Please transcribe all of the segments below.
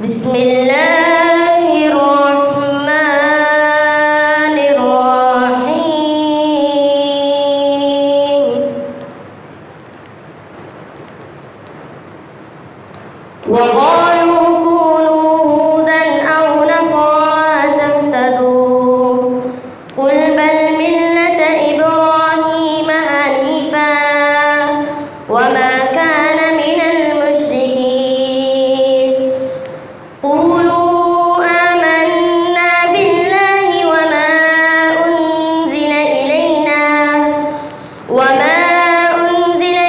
بسم الله الرحمن الرحيم وقالوا كونوا هودا أو نصارى تهتدوا قل بل ملة إبراهيم حنيفا وما كان من المشركين قولوا آمنا بالله وما أنزل إلينا وما أنزل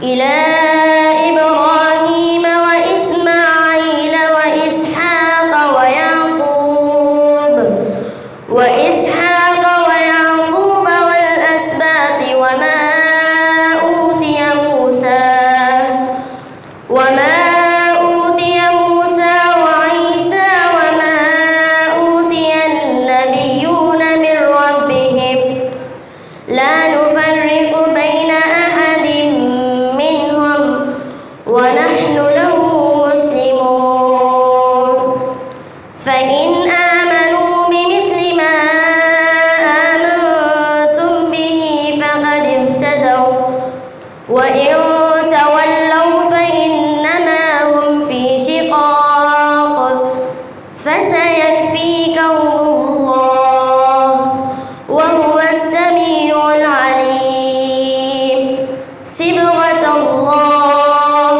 إلى إبراهيم وإسماعيل وإسحاق ويعقوب والأسباط وما أوتي موسى وعيسى وما أوتي النبيون من ربهم لا نفرق بين أحد منهم ونحن له مسلمون فإن آمنوا بمثل ما آمنتم به فقد اهتدوا وإن تولوا فإنما هم في شقاق فسيكفيكهم الله وهو السميع العليم صبغة الله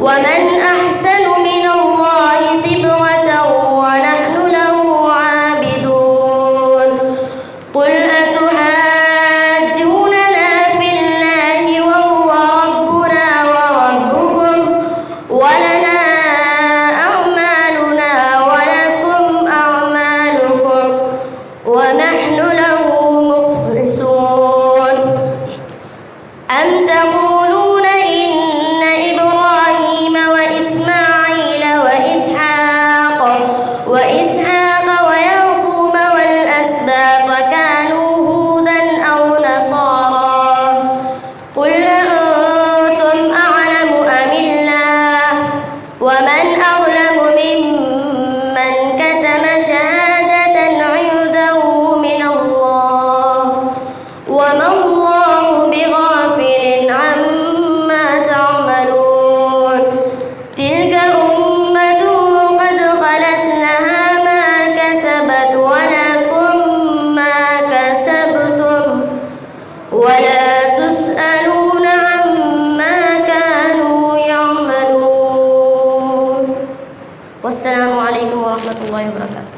ومن أحسن من الله صبغة ونحن له عابدون قل أتحاجوننا في الله وهو ربنا وربكم ولنا أعمالنا ولكم أعمالكم ونحن له مخلصون أم تقولون إن إبراهيم وإسماعيل وإسحاق ويعقوب والأسباط كانوا هودا أو نصارى قل أنتم أعلم أم الله ومن أظلم ممن كتم شهادة عنده من الله وما الله بغافل عما تعملون تلك أمة قد خلت لها ما كسبت ولكم ما كسبتم ولا تسألون عما كانوا يعملون والسلام عليكم ورحمة الله وبركاته.